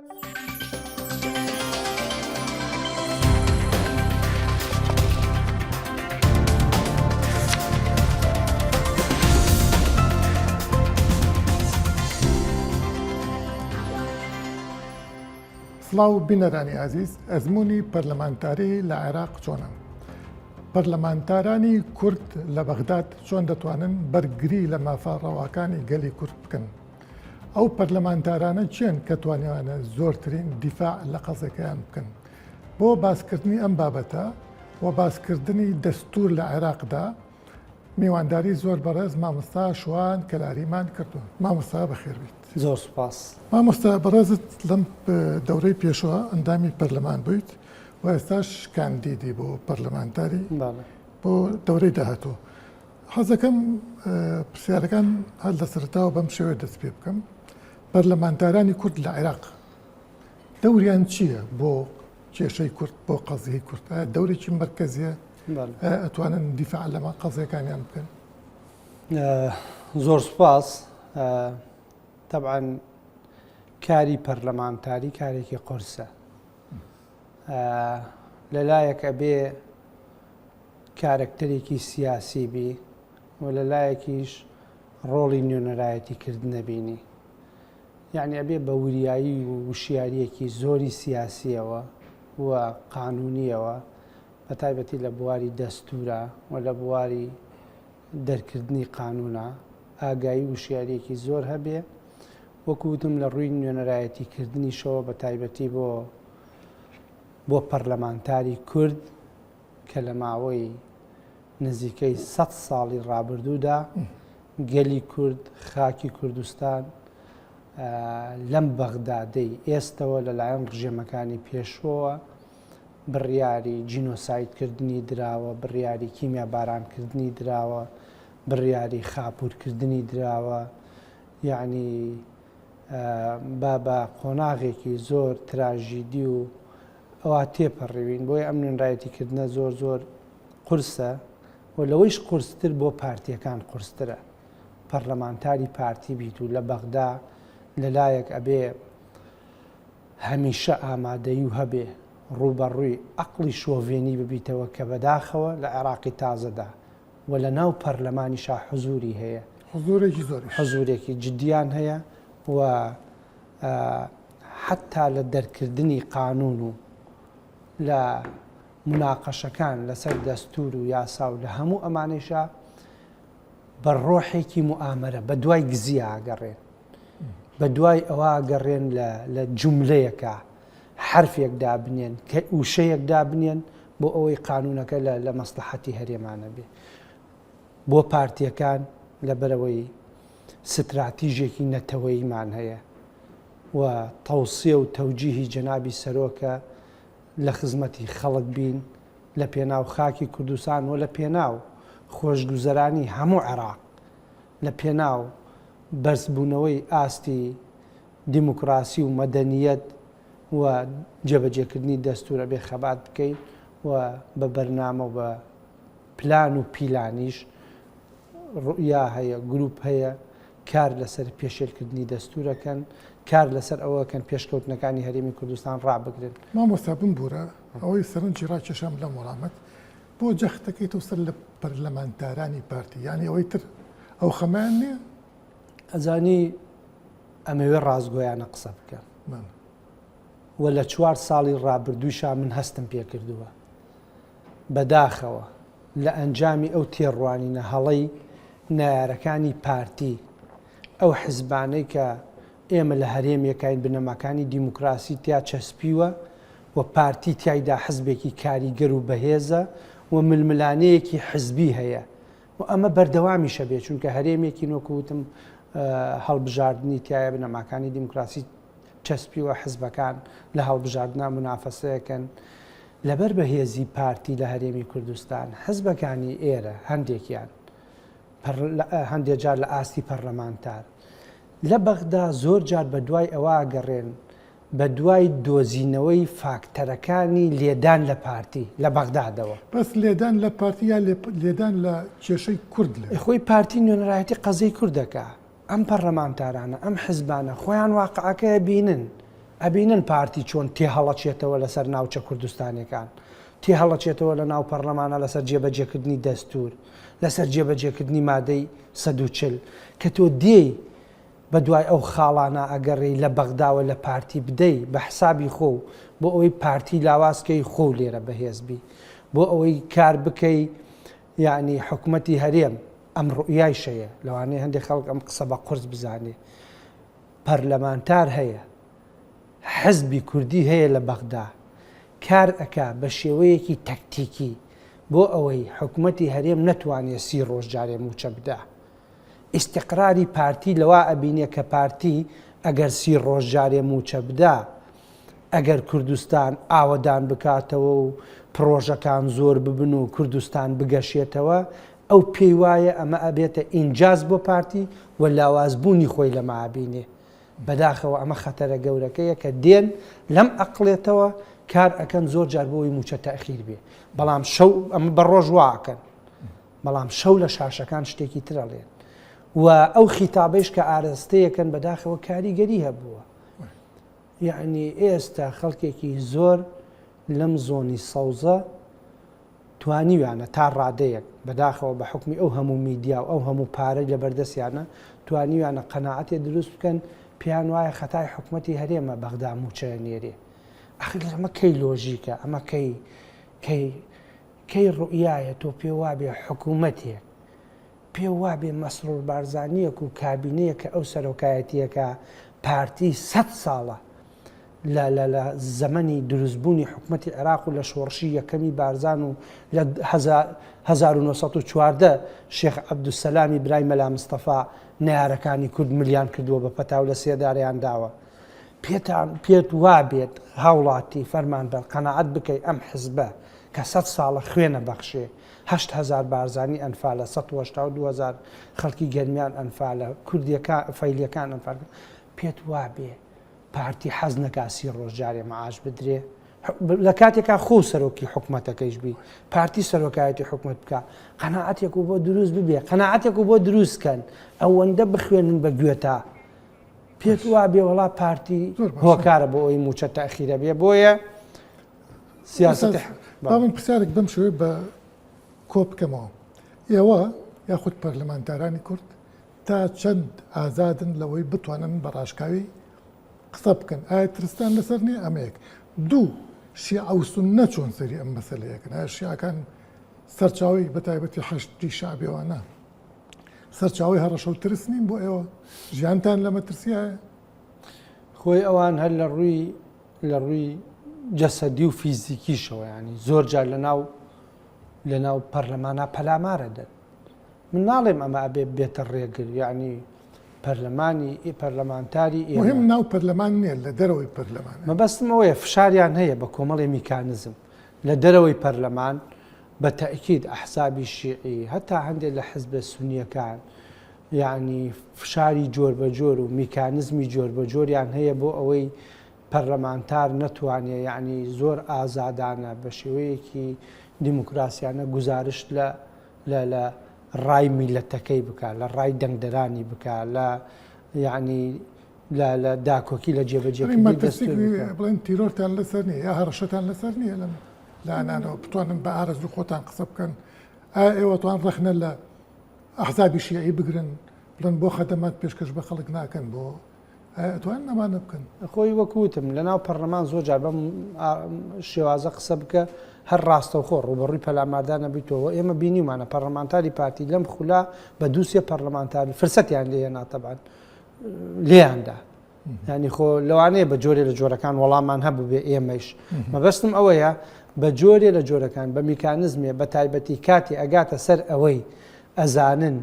سڵاو بینەرانی عزیز، ئەزمموی پەرلەمانتاری لە عێراق چۆنن؟ پەرلەمانتارانی کورد لە بەغداد چۆن دەتوانن بەرگری لە مافاڕەواکانی گەلی کورد بکەن؟ ئەو پەرلەمانتارانە چێن کە توانیوانە زۆرترین دیفاع لە قەزەکەیان بکەن؟ بۆ باسکردنی ئەم بابەتە و باسکردنی دەستور لە عێراقدا میوانداری زۆر بەڕێز مامۆستا شوان کەلاریمان کردوون. مامۆستا بەخێربیت. زۆر سوپاس. مامۆستا بەڕێزت لەم دەورەی پێشوە ئەندامی پەرلەمان بوویت و ئێستاش کاندیدی بۆ پەرلەمانتاری بۆ دەورەی داهاتوو. حەزەکەم پرسیارەکان هەر لە سەرتاوە بەم شێوەیە دەست پێ بکەم. پەرلەمانتارانی کورد لە عێراق دەوریان چییە بۆ کێشەی کورد بۆ قەزیی کورد؟ دەورێکی مرکزیە ئەتوانن دیفاع لەمە قەزیەکانیان بکەن؟ زۆر سوپاس. طبعاً کاری پەرلەمانتاری کارێکی قورسە. لەلایەک ئەبێ کارکتەرێکی سیاسی بی و لەلایەکیش ڕۆڵی نوێنەرایەتیکردنە بینی. یعنی ئەبێ بە وریایی و وشیاریەکی زۆری سیاسیەوە و قانونیەوە بە تایبەتی لە بواری دەستورە و لە بواری دەرکردنی قانونە ئاگایی وشیارێکی زۆر هەبێ. وەکوتم لە ڕووی نوێنەرایەتیکردنیشەوە بە تایبەتی بۆ پەرلەمانتاری کورد کە لە ماوەی نزیکەی 100 ساڵی ڕابردوودا گەلی کورد خاکی کوردستان لەم بەغدادەی ئێستەوە لەلایەن ڕژێمەکانی پێشوەوە بڕیاری جینۆسایدکردنی دراوە، بڕیاری کیمیا بارانکردنی دراوە، بڕیاری خاپوورکردنی دراوە. یعنی بە قۆناغێکی زۆر تراژیدی و ئەوە تێپەڕێوین. بۆی ئەم نوێنەرایەتیکردنە زۆر زۆر قورسە و لەوەیش قورستر بۆ پارتیەکان قورسترە. پەرلەمانتاری پارتی بیت و لە بەغدا لەلایەک ئەبێ هەمیشە ئامادەی و هەبێ ڕوبەڕووی عەقڵی شۆڤێنی ببیتەوە کە بەداخەوە لە عێراقی تازەدا و لە ناو پەرلەمانیشا حوزوری هەیە، حوزورێکی جدیان هەیە و حتا لە دەرکردنی قانون و لە مناقەشەکان لەسەر دەستور و یاسا و لە هەموو ئەمانەیشا بە ڕۆحێکی موئامەرە بە دوای گزیە ئاگەڕێن، بە دوای ئەوە ئاگەڕێن لە جوملەیەکە حرفێک دابنێن کە وشەیەک دابنێن بۆ ئەوەی قانونەکە لە مەسلحەتی هەرێمانە بێ. بۆ پارتیەکان لەبەرەوەی ستراتیژێکی نەتەوەییمان هەیە و تەوسیە و تەوجیهی جەنابی سەرۆکە لە خزمەتی خەڵک بین لە پێناو خاکی کوردستان و لە پێناو خۆشگوزەرانی هەموو عێراق، لە پێناو بەرزبوونەوەی ئاستی دیموکراسی و مەدەنیەت و جێبەجێکردنی دەستورە بێ خەبات بکەین و بە بەرنامە و بە پلان و پیلانیش ڕوئیا هەیە، گروپ هەیە، کار لەسەر پێشێلکردنی دەستورەکەن، کار لەسەر ئەوەکەن پێشکەوتنەکانی هەرێمی کوردستان ڕابگرن. مامۆستا بمبورە ئەوەی سەرنجی ڕاکێشام لە وەڵامەت بۆ جەختەکەی تۆ سەر لە پەرلەمانتارانی پارتی، یانی ئەوەی تر ئەو خەمان نییە؟ ئەزانی ئەمەوێ ڕازگۆیانە قسە بکەم و لە 4 ساڵی ڕابردووشا من هەستم پێکردووە بەداخەوە لە ئەنجامی ئەو تێڕوانینە هەڵەی نایارەکانی پارتی، ئەو حیزبانەی کە ئێمە لە هەرێمێکین بنەماکانی دیموکراسی تیا چەسپیوە و پارتی تایدا حزبێکی کاریگەر و بەهێزە و ململانەیەکی حزبی هەیە و ئەمە بەردەوامیشە بێ، چونکە هەرێمێکی نۆکوتم هەڵبژاردننی تایە بنەماکانی دیموکراسی چەسپی و حزبەکان لە هەڵبژاردنە منافەسەیەکەن. لەبەر بەهێزی پارتی لە هەرێمی کوردستان حزبەکانی ئێرە هەندێکیان هەندێک جار لە ئاستی پەرلەمانتار لە بەغدا زۆر جار بە دوای ئەوە ئاگەڕێن بە دوای دۆزینەوەی فاکتەرەکانی لێدان لە پارتی لە بەغدادەوە. بەس لێدان لە پارتی یا لێدان لە کێشەی کورد لێ خۆی پارتی نوێنەرایەتی قەزەی کوردەکە. ئەم پەرلەمانتارانە ئەم حزبانە خۆیان واقعەکەیە بینن ئەبینن پارتی چۆن تێ هەڵەچێتەوە لەسەر ناوچە کوردستانیەکان، تێ هەڵەچێتەوە لە ناو پەرلەمانە لەسەر جێبەجێکردنی دەستور، لەسەر جێبەجێکردنی مادەی 140 کە تۆ دێی بە دوای ئەو خاڵانە ئەگەڕێی لە بەغداوە لە پارتی بدەی بە حسابی خۆ بۆ ئەوەی پارتی لاوازکەی خۆ لێرە بەهێزبی بۆ ئەوەی کار بکەی یعنی حکوومەتی هەرێم ئەم ڕوئیای شەیە لەوانەیە هەندێک خەڵک ئەم قسە بە قورس بزانێ پەرلەمانتار هەیە حزبی کوردی هەیە لە بەغدا کار ئەکا بە شێوەیەکی تەکتیکی بۆ ئەوەی حکوومەتی هەرێم نەتوانێت 30 ڕۆژ جارێ موچە بدە ئیستیقراری پارتی لەوا ئەبینێ کە پارتی ئەگەر 30 ڕۆژ جارێ موچە بدا ئەگەر کوردستان ئاوەدان بکاتەوە و پرۆژەکان زۆر ببن و کوردستان بگەشێتەوە ئەو پێی وایە ئەمە ئەبێتە ئینجاز بۆ پارتی و لاوازبوونی خۆی لەمە ئابینێ بەداخەوە ئەمە خەتەرە گەورەکەیە کە دێن لەم ئەقلێتەوە کار ئەەکەن زۆر جار بۆی موچە تەخیر بێ بەڵام شەو ئەمە بە ڕۆژ واکەن بەڵام شەو لە شاشەکان شتێکی ترەڵێن و ئەو خیتابەیش کە ئاراستەیەکەن بەداخەوە کاریگەری هەبووە یعنی ئێستا خەڵکێکی زۆر لەم زۆنی سەوزە توانیویانە تا ڕادەیەک بەداخەوە بە حکمی ئەو هەموو میدیا و ئەو هەموو پارەی لە بەردەستیانە توانیویانە قەناعەتێ دروست بکەن پێیان وایە خەتای حکوومەتی هەرێمە بەغدا موچە نێرێ ئەخر ئەمە کەی لۆژیکە ئەمە کەی ڕوئایە تۆ پێ وابێ حکوومەتێک پێ وابێ مەسرور بارزانیەک و کابینەیە کە ئەو سەرۆکایەتیەکە پارتی 100 ساڵە لە زەمەنی دروستبوونی حکوومەتی عێراق و لە شۆڕشی یەکەمی بارزان و لە 1940 شێخ عەبدولسەلامی برای مەلا مستەفا نارەکانی کورد ملیان کردووە بە پەتاو لە سێداریان داوە پێت وابێت هاوڵاتی فەرمانبەر قەناعەت بکەی ئەم حزبە کە 100 ساڵە خوێنە بەخشێ 8,000 بارزانی ئەنفالە 182,000 خەڵکی گەرمیان ئەنفالە کوردیەکان فەیلیەکان ئەنفال پێت وابێ پارتی حەز نەکا 30 ڕۆژ جارێ مەعاش بدرێ لە کاتێکا خۆ سەرۆکی حکوومەتەکەیش بی پارتی سەرۆکایەتی حکوومەت بکە قەناعەتێک و بۆ دروست ببێ قەناعەتێک و بۆ دروستکەن ئەوەندە بخوێنن بە گوێتا پێت وابێ وڵا پارتی هۆکارە بۆ ئەوی موچە تەخیرە بێ بۆیە سیاست با من پرسیارێک بەم شوێ بە کۆ بکەمەوە ئێوە یاخود پەرلەمانتارانی کورد تا چەند ئازادن لەوەی بتوانن بە ڕاشکاوی قسە بکەن ئایا ترستان لەسەر نیە ئەمەیەک دوو شیعە و سوننە چۆن سەری ئەم مەسەلەیەکن ئایا شیعەکان سەرچاوی بەتایبەتی حەشتی شعبیەوانە سەرچاوی هەڕەشە و ترس نین بۆ ئێوە ژیانتان لە مەترسیایە خۆی ئەوان هەر لە ڕووی جەسەدی و فیزیکیشەوە ینی زۆر جار لە ناو پەرلەمانە پەلامارە دەن من ناڵێم ئەمە ئەبێ بێتە ڕێگر یعنی پەرلەمانتاری مهم ناو پەرلەمان نییە لە دەرەوەی پەرلەمان مەبەستم ئەوەیە فشاریان هەیە بە کۆمەڵی میکانزم لە دەرەوەی پەرلەمان بە تەئکید ئەحزابی شیعی هەتا هەندێک لە حزبە سونیەکان یعنی فشاری جۆر بە جۆر و میکانزمی جۆر بە جۆریان هەیە بۆ ئەوەی پەرلەمانتار نەتوانێت یعنی زۆر ئازادانە بە شێوەیەکی دیموکراسیانە گزارش لە ڕای میلەتەکەی بکە لە ڕای دەنگدەرانی بکە لە یعنی لە داکۆکی لە جێبەجێکردنی بڵێن تیرۆرتان لەسەر نیە یا هەڕەشەتان لەسەر نییە لە ئەنانەوە بتوانن بە ئارەزوو خۆتان قسە بکەن ئێوە توان ڕەخنە لە ئەحزابی شیعی بگرن بڵێن بۆ خەدەمات پێشکەش بە خەڵک ناکەن بۆ ئەتوان نەمانە بکەن خۆی وەکوتم لە ناو پەرلەمان زۆر جار بەم شێوازە قسە بکە هەر ڕاستەوخۆ ڕوبەڕووی پەلاماردانە بیتەوە ئێمە بینیمانە پەرلەمانتاری پارتی لەم خولا بە دووسێ پەرلەمانتاری فرسەتیان لێنا تەبان لێیاندا ینی خۆ لەوانەیە بە جۆرێ لە جۆرەکان وەڵامان هەبوو بێ ئێمەش مەبەستم ئەوەیە بە جۆرێ لە جۆرەکان بە میکانزمێ بە تایبەتی کاتی ئەگاتە سەر ئەوەی ئەزانن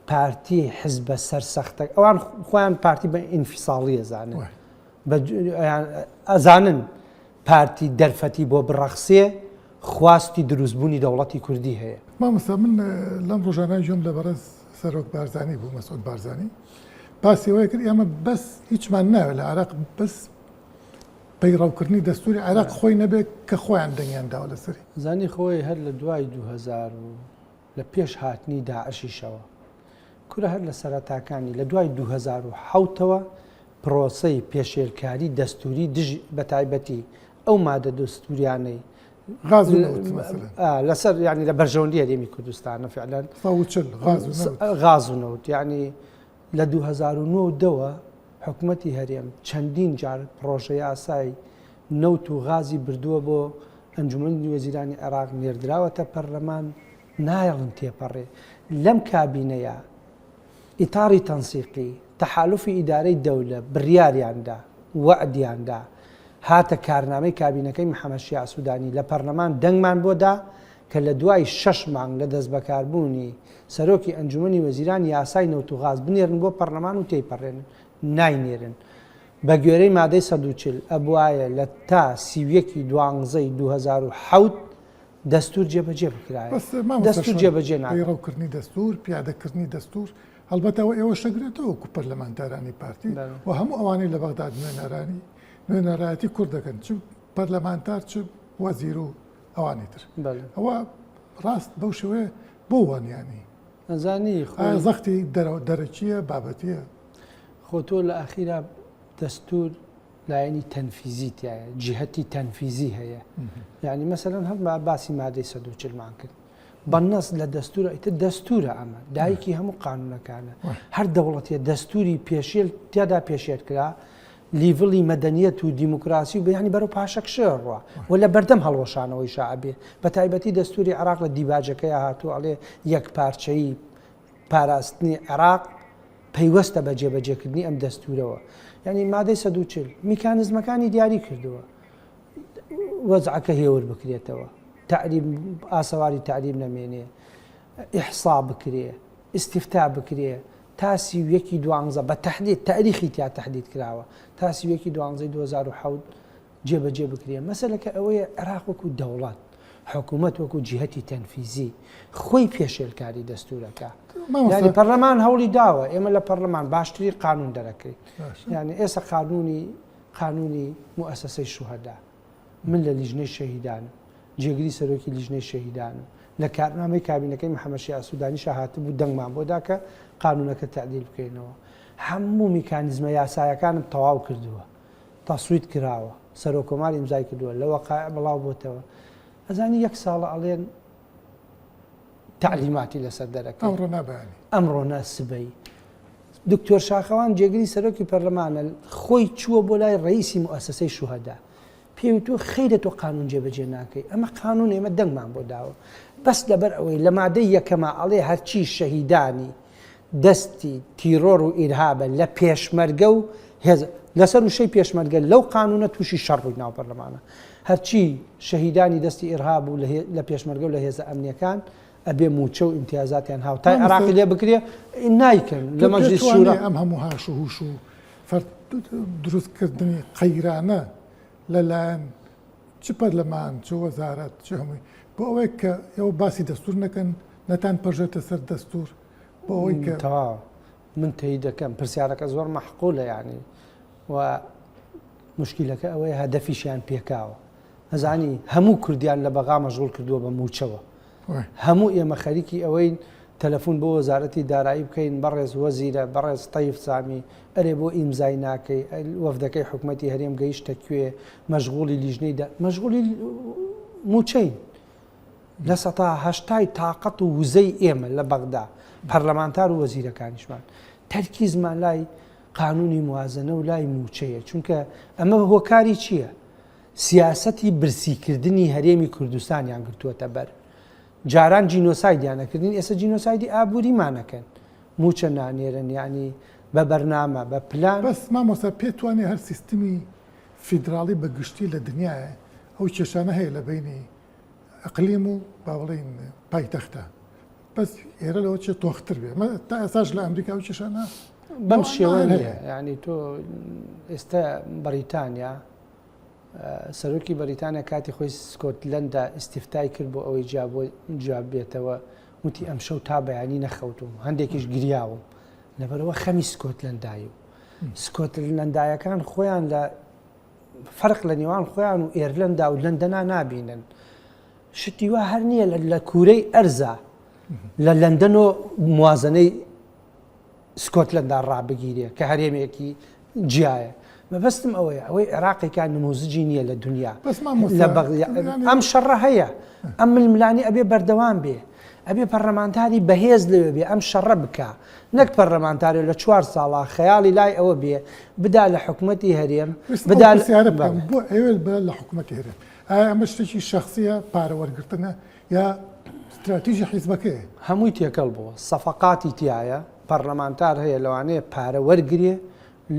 پارتی حزبە سەرسەختە ئەوان خۆیان پارتی بە ئینفیساڵی ئەزانن ئەزانن پارتی دەرفەتی بۆ بڕەخسێ خواستی دروستبوونی دەوڵەتی کوردی هەیە مامۆستا من لەم ڕۆژانای ژۆم لە بەرەز سەرۆک بارزانی بوو مەسعود بارزانی پاسیەوەی کرد ئێمە بەس هیچمان ناوێت لە عێراق بەس پەیڕاوکردنی دەستوری عێراق خۆی نەبێت کە خۆیان دەنگیان داوە لەسەری زانی خۆی هەر لە دوای 2000 لە پێش هاتنی داعشیشەوە کورە هەر لە سەرەتاکانی لە دوای 2007ەوە پرۆسەی پێشێلکاری دەستوری دژ بە تایبەتی ئەو مادە دەستوریانەی غاز و نەوت مثلا لەسەر ینی لە بەرژەوەندی هەرێمی کوردستانە فعلەن غاز و نەوت ینی لە 2009 حکوومەتی هەرێم چەندین جار پرۆژە یاسای نەوت و غازی بردووە بۆ ئەنجومەنی وەزیرانی عێراق نێردراوەتە پەرلەمان نایڵن تێپەڕێ لەم کابینەیە ئیتاری تەنسیقی تەحالوفی ئیدارەی دەولە بڕیاریاندا وەعدیاندا هاتە کارنامەی کابینەکەی محەممەد شیع سوودانی لە پەرلەمان دەنگمان بۆدا کە لە دوای 6 مانگ لە دەست بەکاربوونی سەرۆکی ئەنجومەنی وەزیران یاسای نەوت و غاز بنێرن بۆ پەرلەمان و تێیپەڕێنن ناینێرن بە گوێرەی مادەی 140 ئەبوایە لە تا سیویەکی دوانزەی 2007 دەستور جێبەجێ بکرایە دەستور جێبەجێ ڕێڕەوکردنی دەستور پیادەکردنی دەستور هەڵبەتەوە ئێوە شەگرێتەوە کو پەرلەمانتارانی پارتی و هەموو ئەوانەی لە بەغداد نوێنەرایەتی کوورد دەکەن چ پەرلەمانتار چ وەزیر و ئەوانی تر ئەوە ڕاست بەو شێوەیە بۆ وانیانی ئەزانی زەختی دەرەچیە بابەتیە خۆ تۆ لە ئاخیرا دەستور لایەنی تەنفیزیتایە جیهەتی تەنفیزی هەیە یعنی مەسەلەن هەم باسی مادەی 140مان کرد بەنەس لە دەستورە ئیتر دەستورە ئەمە دایکی هەموو قانونەکانە هەر دەوڵەتیە دەستوری پێشێل تیادا پێشێت کرا لیڤڵی مەدەنیەت و دیموکراسی و بەیانی بەرەو پاشەک شێڕوە و لە بەردەم هەڵوەشانەوەی شعبێ بە تایبەتی دەستوری عێراق لە دیباجەکەی هاتووە ئەڵێ یەک پارچەی پاراستنی عێراق پەیوەستە بە جێبەجێکردنی ئەم دەستورەوە ینی مادەی 140 میکانزمەکانی دیاری کردووە وەزعەکە هێور بکرێتەوە تعلیم ئاسەواری تعلیم نەمێنێ ئیحسا بکرێ ئیستیفتا بکرێ تا سیویەکی دوانزە بە تەحدید تاریخی تیا تەحدید کراوە تا سیویەکی دوانزەی 2007 جێبەجێ بکرێ مەسەلەکە ئەوەیە عێراق وەکو دەوڵات حکوومەت وەکو جیهەتی تەنفیزی خۆی پێشێلکاری دەستورەکە ینی پەرلەمان هەوڵی داوە ئێمە لە پەرلەمان باشتری قانون دەرەکەین ینی ئێستا قانونی موسسەی شوهەدا من لە لیژنەی شەهیدانم جێگری سەرۆکی لیژنەی شەهیدانم لە کارنامەی کابینەکەی محەممەد شیع سوودانی هاتبوو دەنگمان بۆدا کە قانونەکە تعدیل بکەینەوە هەموو میکانیزمە یاسایەکانم تەواو کردووە تاسوید کراوە سەرۆکۆماری ئیمزای کردووە لە وەقایع بڵاو بۆتەوە ئەزانی یەک ساڵە ئەڵێن تعلیماتی لەسەر دەرەکە ئەمڕۆ ناسبەی دکتۆر شاخەوان جێگری سەرۆکی پەرلەمانە خۆی چووە بۆ لای ڕئیسی موسسەی شوهەدا پێوی تۆ خەیرە تۆ قانون جێبەجێ ناکەی ئەمە قانون ئێمە دەنگمان بۆ داوە بەس لەبەر ئەوەی لە مادەی یەکەمە ئەڵێ هەرچی شەهیدانی دەستی تیرۆر و ئیرهابە لە پێشمەرگە و لەسەر وشەی پێشمەرگە لەو قانونە تووشی شەڕ ڕووی ناو پەرلەمانە هەرچی شەهیدانی دەستی ئیرهاب و لە پێشمەرگە و لە هێزە ئەمنیەکان ئەبێ موچە و ئیمتیازاتیان هاوتای عێراقی لێ بکرێ نایکەن لە مەجلیس شورا ئەم هەموو هاش و هوش و دروستکردنی قەیرانە لەلایەن چ پەرلەمان چ وەزارەت چ هەمووی بۆ ئەوەی کە ئێوە باسی دەستور نەکەن نەتان پەژێتە سەر دەستور بۆ ئەوەی کە من تێی دەکەم پرسیارەکە زۆر مەحقوولە یعنی و مشکلەکە ئەوەیە هەدەفیشیان پێکاوە ئەزانی هەموو کوردیان لە بەغا مەشغوڵ کردووە بە موچەوە هەموو ئێمە خەریکی ئەوەی تەلەفۆن بۆ وەزارەتی دارایی بکەین بەڕێز وەزیرە بەڕێز تەیف سامی ئەرێ بۆ ئیمزای ناکەی وەفدەکەی حکوومەتی هەرێم گەیشتە کوێ مەشغوڵی لیژنەیدا مەشغوڵی موچەین لە سەتا هەشتای تااقەت و وزەی ئێمە لە بەغدا پەرلەمانتار و وەزیرەکانیشمان تەرکیزمان لای قانونی موازنە و لای موچەیە چونکە ئەمە هۆکاری چییە؟ سیاسەتی برسیکردنی هەرێمی کوردستانیان گرتووەتە بەر جاران جینۆسایدیانەکردین ئێستا جینۆسایدی ئابووریمانەکەن موچە نانێرن ینی بە بەرنامە بە پلان بەس مامۆستا پێتوانێت هەر سیستمی فیدراڵی بەگشتی لە دنیاە ئەو کێشانە هەیە لە بینی ئەقلیم و با بڵێن پایتەختە بەس ئێرە لەوە چێ تۆختر بێ تا ئێساش لە ئەمریکا و کێشانە بەم شێوە هەیە ینی تۆ ئێستا بەریتانیا سەرۆکی بەریتانیا کاتی خۆی سکۆتلەندا ئیستیفتای کرد بۆ ئەوەی جواب بێتەوە وتی ئەم شەو تا بەیانی نەخەوتوم هەندێکیش گریاوم لەبەرەوە خەمی سکۆتلەندایی و سکۆتلەندایەکان خۆیان لە فەرق لە نێوان خۆیان و ئێرلەندا و لەندەنا نابینن شتی وا هەر نییە لە کوورەی ئەرزە لە لەندەن و موازنەی سکۆتلەندا ڕابگیرێ کە هەرێمێکی جیایە مەبەستم ئەوەی عێراقی کان نموزجی نییە لە دنیا بس ما لە ئەم شەڕە هەیە ئەم ململانی ئەبێ بەردەوام بێ ئەبێ پەرلەمانتاری بەهێز لەوێ بێ ئەم شەڕە بکە نەک پەرلەمانتاری لە 4 ساڵە خەیاڵی لای ئەوە بێ بدا لە حکوومەتی هەرێم بدا بۆ ئێوە بە لە حکوومەتی هەرێم ئەمە شتێکی شخصیە پارەوەرگرتنە یا استراتیژی حیزبەکەی هەمووی تێکەڵ بووە سەفقاتی تایە پەرلەمانتار هەیە لەوانەیە پارە وەرگێ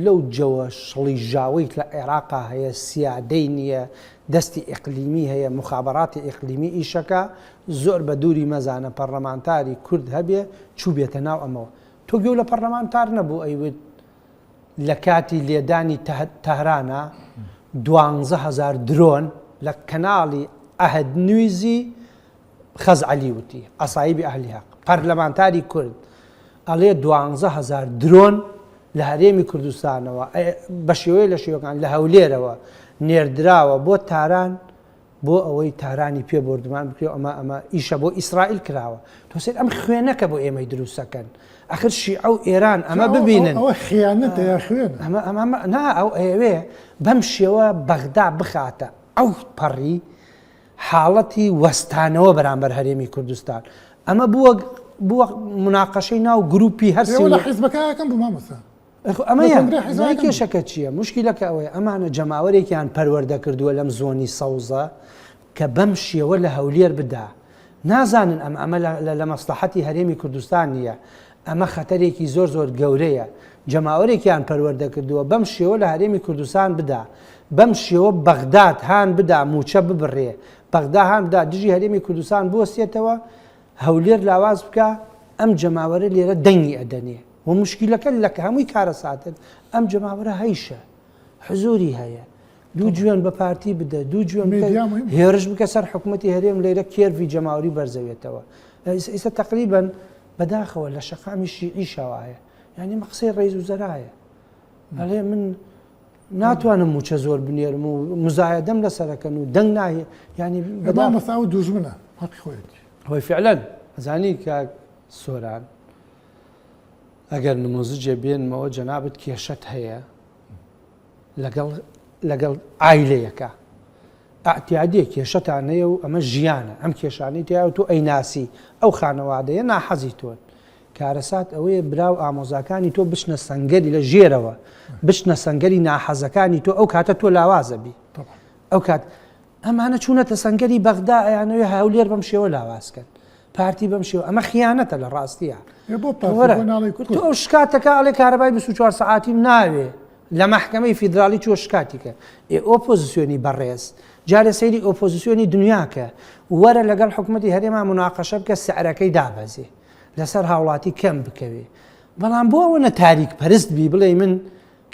لەو جەوە شڵی ژاوەیت لە عێراقا هەیە سیادەی نییە دەستی ئیقلیمی هەیە مخابراتی ئیقلیمی ئیشەکە زۆر بە دووری مەزانە پەرلەمانتاری کورد هەبێ چوو بێتە ناو ئەمەوە تۆ گوێ لە پەرلەمانتار نەبوو ئەیوت لە کاتی لێدانی تەهرانە 12,000 درۆن لە کەناڵی ئەهد نویزی خەزعەلی وتی ئەسایبی ئەهلی حەق پەرلەمانتاری کورد ئەڵێ 12,000 درۆن لە هەرێمی کوردستانەوە بە شێوەیە لە شێوەکان لە هەولێرەوە نێردراوە بۆ تاران بۆ ئەوەی تارانی پێ بردومان بکرێ ئەمە ئیشە بۆ ئیسرائیل کراوە تۆسێت ئەم خوێنەکە بۆ ئێمەی دروستەکەن ئەخر شیعە و ئێران ئەمە ببینن ئەوە خیانەتە یا خوێن نا ئەو ئێوێ بەم شێوە بەغدا بخاتە ئەو پەڕی حاڵەتی وەستانەوە بەرامبەر هەرێمی کوردستان ئەمە بووە مناقەشەی ناو گروپی هەرسی لە حیزبەکەکەم بوو مامۆستا ئەمە کێشەکە چییە مشکلەکە ئەوەیە ئەمانە جەماوەرێکیان پەروەردە کردووە لەم زۆنی سەوزە کە بەم شێوە لە هەولێر بدا نازانن ئەمە لە مەسلحەتی هەرێمی کوردستان نییە ئەمە خەتەرێکی زۆر زۆر گەورەیە جەماوەرێکیان پەروەردە کردووە بەم شێوە لە هەرێمی کوردستان بدا بەم شێوە بەغداد هان بدا موچە ببڕێ بەغدا هان بدا دژی هەرێمی کوردستان بوەستێتەوە هەولێر لاواز بکە ئەم جەماوەرە لێرە دەنگی ئەدەنێ و مشکلەکە لە هەمووی کارە ساتن ئەم جەماوەرە هەیشە حزوری هەیە دوو جوێن بە پارتی بدە دوو جوێن هێرش بکە سەر حکوومەتی هەرێم لێرە کێرڤی جەماوەری بەرزەوێتەوە ئێستا تقریباً بەداخەوە لە شەقامی شیعی شەوایە یعنی مەقسەی ڕێز و زەرایە ئەڵێ من ناتوانم موچە زۆر بنێرم و مزایەدەم لەسەرەکەن و دەنگ ناهێ ینی بەدامەسا و دوژمنە حەقی خۆیەتی هۆی فعلەن ئەزانی کە سۆران ئەگەر نموزجێ بێنمەوە جەنابەت کێشەت هەیە لەگەڵ ئایلەیەکە ئەعتیادیە کێشەتان هەیە و ئەمە ژیانە ئەم کێشانەی تیا و تۆ ئەیناسی ئەو خانەوادەیە ناحەزی تۆن کارەسات ئەوەیە براو ئامۆزاکانی تۆ بچنە سەنگەری لە ژێرەوە بچنە سەنگەری ناحەزەکانی تۆ ئەو کاتە تۆ لاوازە بی ئەو کات ئەمانە چوونەتە سەنگەری بەغدا ئەیانەوەی هەولێر بەم شێوە لاوازکەن پارتی بەم شێوە ئەمە خیانەتە لە ڕاستیە تۆ ئەو شکاتەکە ئەڵێ کارەبای 24 سەعاتی ناوێ لە مەحکەمەی فیدرالی چۆ شکاتیکە ئۆپۆزیسیۆنی بەڕێز جارە سەیری ئۆپۆزیسیۆنی دنیاکە وەرە لەگەڵ حکوومەتی هەرێما مناقەشە بکە سعرەکەی دابەزێ لەسەر هاوڵاتی کەم بکەوێ بەڵام بۆ ئەوە نەتاریک پەرست بی بڵێ من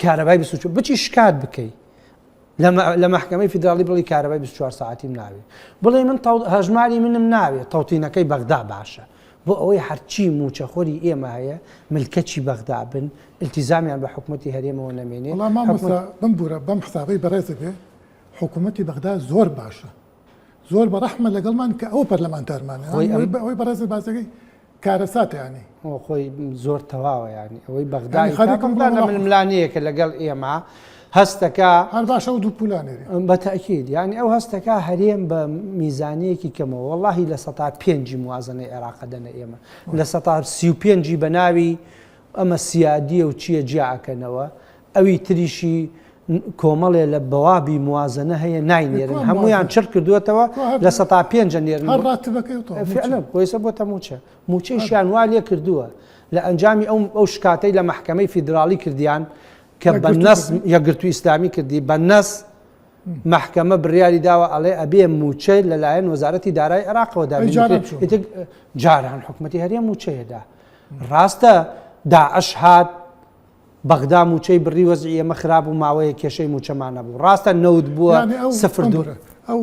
کارەبای 24 بچی شکات بکەی لە مەحکەمەی فیدرالی بڵی کارەبای 24 ساعتیم ناوێ بڵێ من هەژماری منم ناوێ تەوتینەکەی بەغدا باشە بۆ ئەوەی هەرچی موچەخۆری ئێمە هەیە ملکەچی بەغدا بن التیزامیان بە حکوومەتی هەرێمەوە نەمێنێ بم بورە بەم حسابەی بەڕێزە بێ حکوومەتی بەغدا زۆر باشە زۆر بەڕەحمە لەگەڵمان کە ئەو پەرلەمانتارمانە ئەوەی بەڕێزە بازەکەی کارەسات ینی خۆی زۆر تەواوە ینی ئەوەی بەغدا ململانەیەکە لەگەڵ ئێمە هەستەکە هەر باشە و دوو پولانێری بەتەکید ینی ئەو هەستەکە هەرێم بە میزانەیەکی کەمەوە وەڵاهی لە 5 موازنەی عێراق دەنە ئێمە لە 35 بە ناوی ئەمە سیادیە و چییە جیاکەنەوە ئەوی تریشی کۆمەڵێ لە بەوابی موازنە هەیە ناینێرن هەمویان چر کردوێتەوە لە 5 نێرن خۆیسە بۆتە موچە موچەیشیان وا لێ کردووە لە ئەنجامی ئەو شکاتەی لە مەحکەمەی فیدرالی کردیان کە بە نەس یەکگرتووی ئیسلامی کردی بە نەس محکەمە بڕیاری داوە ئەڵێ ئەبێ موچەی لەلایەن وەزارەتی دارایی عێراقەوە جاران حکوومەتی هەرێم موچەیەدا ڕاستە داعش هات بەغدا موچەی بڕی وەزعی ئێمە خراپ و ماوەیە کێشەی موچەمانە بوو ڕاستە نەوت بووە سفر دوور ئەو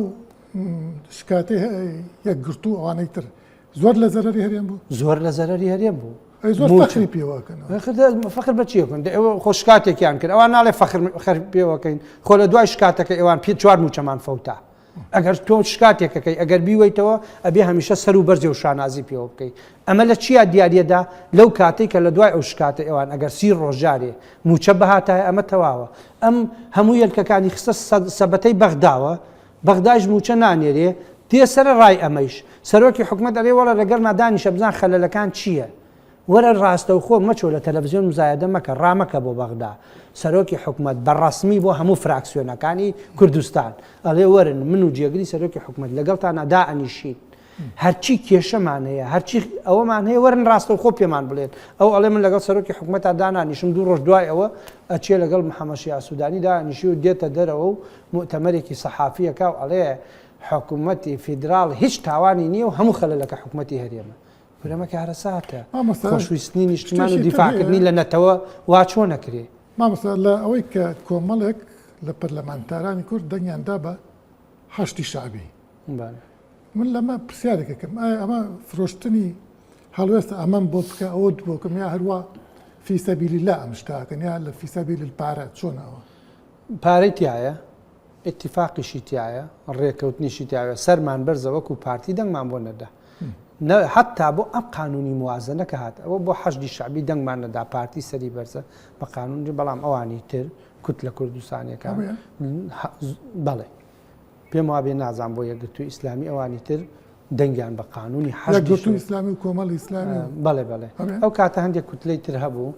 شکاتی یەکگرتوو ئەوانەی تر زۆر لە زەرەری هەرێم بوو زۆر لە زەرەری هەرێم بوو فەخری پێوەکەن فەخر بە چیەکەن ئێوە خۆ شکاتێکیان کرد ئەوان ناڵێ فەخر پێوەکەین خۆ لە دوای شکاتەکە ئێوان 4 موچەمان فەوتا ئەگەر تۆ شکاتێکەکەی ئەگەر بیوەیتەوە ئەبێ هەمیشە سەر و بەرجێ و شانازی پێوە بکەیت ئەمە لە چیا دیارەدا لەو کاتێک کە لە دوای ئەو شکاتە ئێوان ئەگەر سی ڕۆژارێ موچە بەهاتایە ئەمە تەواوە ئەم هەموو یەلکەکانی خستە سەبەتەی بەغداوە بەغداش موچە نانێرێ تێ سەر ڕای ئەمەیش سەرۆکی حکومەت ئەڵێ وەڵە لەگەڵما دانیشە بزان خەلەلەکان چییە وەرە ڕاستەوخۆ مەچۆ لە تەلەڤیزیۆن مزایەدە مەکە ڕامەکە بۆ بەغدا سەرۆکی حکومەت بەڕەسمی بۆ هەموو فراکسیۆنەکانی کوردستان ئەڵێ وەرن من و جێگری سەرۆکی حکومەت لەگەڵتانە دائەنیشین هەرچی کێشەمان هەیە هەرچی ئەوەمان هەیە وەرن ڕاستەوخۆ پێمان بڵێن ئەو ئەڵێ من لەگەڵ سەرۆکی حکومەتتا دانانیشم 2 ڕۆژ دوای ئەوە ئەچێ لەگەڵ محەممەد شیع سوودانی دانیشی و دێتە دەرەوە و مؤتەمەرێکی سەحافیەکە و ئەڵێ حکوومەتی فیدراڵ هیچ تاوانی نییە و هەموو خەلەلەکە حکوومەتی هەرێمە پرەمە کارەساتە خۆشویستنی نیشتمان و دیفاعکردنی لە نەتەوە وا چۆ نەکرێ مامۆستا لە ئەوەی کە کۆمەڵێک لە پەرلەمانتارانی کورد دەنگیاندا بە هەشتی شعبی من لەمە پرسیارێکەکەم ئایا ئەمە فرۆشتنی هەڵوێستا ئەمەم بۆ بکە ئەوە بۆکەم یا هەروە فی سەبیلی لا ئەم شتاکەن یا لە فی سەبیلی الپارە چۆنەوە پارەی تایە اتفاقیشی تایە ڕێکەوتنیشی تایە سەرمان بەرزەوەکو پارتی دەنگمان بۆ نەدا حتا بۆ ئەم قانونی موازنە کە هات ئەوە بۆ حەشتی شعبی دەنگمان نەدا پارتی سەری بەرزە بە قانونی بەڵام ئەوانی تر کوت لە کوردستانیەکان بەڵێ پێم وابێ نازان بۆ یەکگرتووی ئیسلامی ئەوانی تر دەنگیان بە قانونی حەشتی ئیسلامی و کۆمەڵ ئیسلامی بەڵێ بەڵێ ئەو کاتە هەندێک کوتلەی تر هەبوو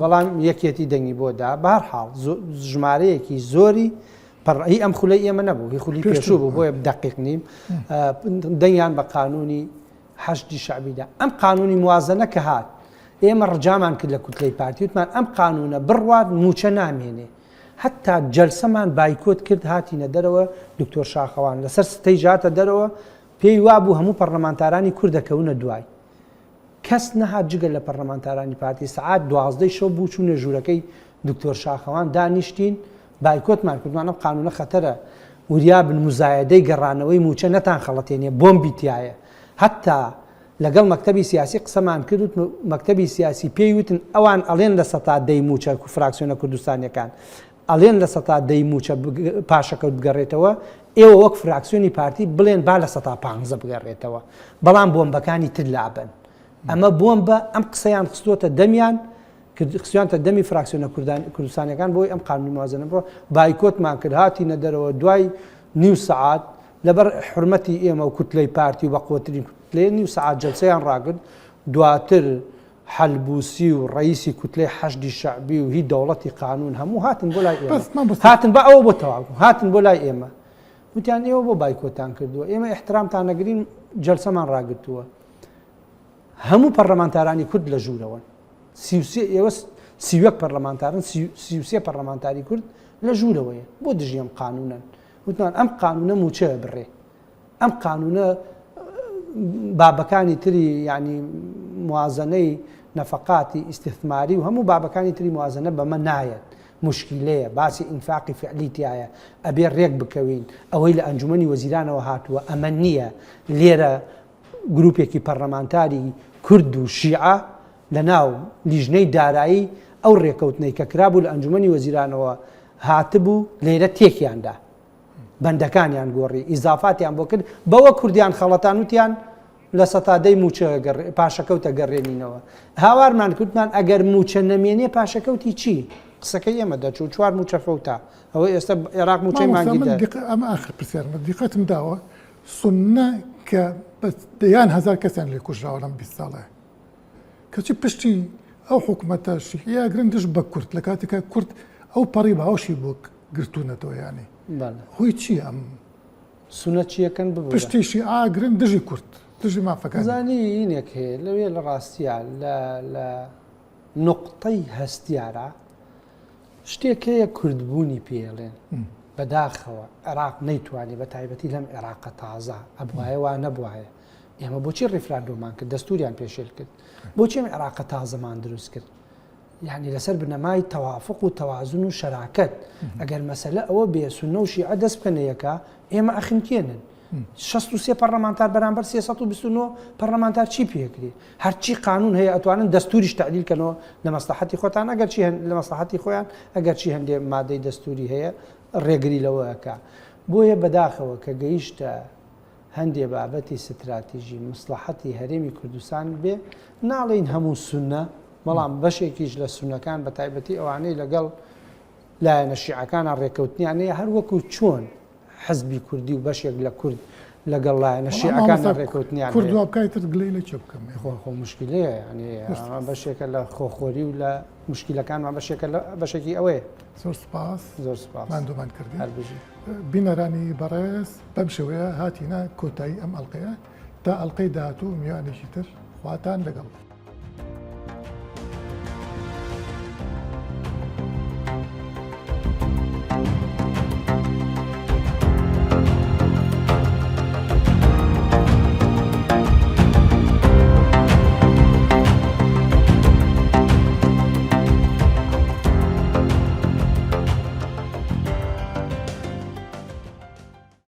بەڵام یەکێتی دەنگی بۆدا بەهەرحاڵ ژمارەیەکی زۆری هی ئەم خولەی ئێمە نەبوو هی خولی پێشوو بوو بۆیە دقیق نیم دەنگیان بە قانونی حەشتی شعبیدا ئەم قانونی موازنە کە هات ئێمە ڕجامان کرد لە کوتلەی پارتی وتمان ئەم قانونە بڕوات موچە نامێنێ حتا جەلسەمان بایکۆت کرد هاتینە دەرەوە دکتۆر شاخەوان لەسەر ستەی ژاتە دەرەوە پێی وابوو هەموو پەرلەمانتارانی کوردەکەونە دوای کەس نەهات جگە لە پەرلەمانتارانی پارتی سعات 12 شەو بوو چوونە ژوورەکەی دکتۆر شاخەوان دانیشتین بایکۆتمان کردوانە قانونە خەتەرە وریا بن مزایدەی گەڕانەوەی موچە نەتان خەڵەتێنێ بۆمبی تایە حتا لەگەڵ مەکتەبی سیاسی قسەمان کرد مەکتەبی سیاسی پێی وتن ئەوان ئەڵێن لە سەتا دەی موچە فراکسیۆنە کوردستانیەکان ئەڵێن لە سەتا دەی موچە پاشەکەوت بگەڕێتەوە ئێوە وەک فراکسیۆنی پارتی بڵێن با لە سەتا 15 بگەڕێتەوە بەڵام بۆمبەکانی تر لابن ئەمە بۆمبە ئەم قسەیان خستوتە دەمیان خسیانتە دەمی فراکسیۆنە کوردستانیەکان بۆی ئەم قانونی موازنە بڕۆ بایکۆتمان کرد هاتینە دەرەوە دوای نیو سعات لەبەر حرمەتی ئێمە و کوتلەی پارتی و بەقوترین کوتلێ نیو سعات جەلسەیان ڕاگرت دواتر حەلبوسی و ڕئیسی کوتلەی حەشتی شعبی و هی دەوڵەتی قانون هەموو هاتن بۆ لای ئێمە هاتن بە ئەوە بۆ تەواو هاتن بۆ لای ئێمە وتیان ئێوە بۆ بایکۆتان کردووە ئێمە احترامتان نەگرین جەلسەمان ڕاگرتووە هەموو پەرلەمانتارانی کورد لە ژوورەوەن ئێوە سیوەک پەرلەمانتارن سیوسێ پەرلەمانتاری کورد لە ژوورەوەیە بۆ دژی ئەم قانونن وتمان ئەم قانونە موچە بڕێ ئەم قانونە بابەکانی تری ینی موازنەی نەفقاتی ئیستثماری و هەموو بابەکانی تری موازنە بەمە نایەت مشکلەیە باسی ئینفاقی فعلی تایە ئەبێ ڕێک بکەوین ئەوەی لە ئەنجومەنی وەزیرانەوە هاتووە ئەمە نییە لێرە گروپێکی پەرلەمانتاری کورد و شیعە لە ناو لیژنەی دارایی ئەو ڕێکەوتنەی کە کرابوو لە ئەنجومەنی وەزیرانەوە هاتبوو لێرە تێکیاندا بەندەکانیان گۆڕی ئیزافاتیان بۆ کرد بەوە کوردیان خەڵەتان وتیان لە سەتادەی موچە پاشەکەوتە گەڕێنینەوە هاوارمان کوتمان ئەگەر موچە نەمێنێ پاشەکەوتی چی قسەکە ئێمە دەچوو 4 موچە فەوتا ئەوەی ئێستا عێراق موچەی مانگی ئەمە ئاخر پرسیارمە دیقەتم داوە سونە کە دەیان هەزار کەسیان لێ کوژراوە لەم 20 ساڵە کەچی پشتی ئەو حکوومەتەشی یا گرنگش بە کورد لە کاتێکە کورد ئەو پەڕی باوشی بۆ گرتوونەتەوە ینی هۆی چی ئەم سونە چیەکەن پشتیشی ئاگرن دژی کورد دژی مافەکان زانی اینێک هەیە لەوێ لە ڕاستیان لە نقطەی هەستیارە شتێک هەیە کوردبوونی پێڵێن بەداخەوە عێراق نەیتوانێت بە تایبەتی لەم عێراقە تازە ئەبوایە وا نەبوایە ئێمە بۆچی ڕیفراندۆمان کرد دەستوریان پێشێل کرد بۆچی ئەم عێراقە تازەمان دروست کرد یعنی لەسەر بنەمای تەوافق و تەوازن و شەراکەت ئەگەر مەسەلە ئەوە بێ سونە و شیعە دەست بکەنەیەکە ئێمە ئەخنکێنن 63 پەرلەمانتار بەرامبەر 329 پەرلەمانتار چی پێکرێ هەرچی قانون هەیە ئەتوانن دەستوریش تعدیلکەنەوە لە مەسلحەتی خۆتان ئەگەر چی لە مەسلحەتی خۆیان ئەگەر چی هەندێک مادەی دەستوری هەیە ڕێگری لەوەیەکە بۆیە بەداخەوە کە گەیشتە هەندێ بابەتی استراتیژی مصلحەتی هەرێمی کوردستان بێ ناڵین هەموو سونە بەڵام بەشێکیش لە سونەکان بە تایبەتی ئەوانەی لەگەڵ لایەنە شیعەکانە ڕێکەوتنیانەیە هەروەکو چۆن حزبی کوردی و بەشێک لە کورد لەگەڵ لایەنە شیعەکان ڕێکەوتنیان کورد بکایتر گلەی لە چ بکەم خۆ مشکلەیە ینی بەشێکە لە خۆخۆری و لە مشکلەکانمان بەشێکی ئەوەیە. زۆر سپاس زۆر سپاس ماندومان کردی هەربژی بینەرانی بەڕێز بەم شێوەیە هاتیینە کۆتایی ئەم ئەڵلقەیە تا ئەڵلقەی داهاتوو میوانێکی تر خواتان لەگەڵ.